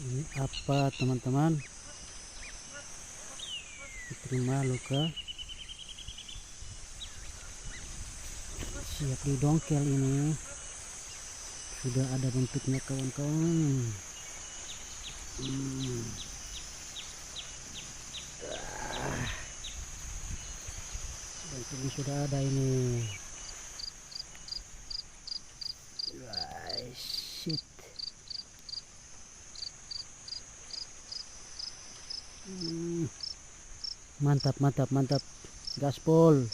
Ini apa teman-teman? Terima luka. Siap didongkel ini. Sudah ada bentuknya kawan-kawan. Bentuknya sudah ada ini. Shit. Mantap, mantap, mantap. Gaspol.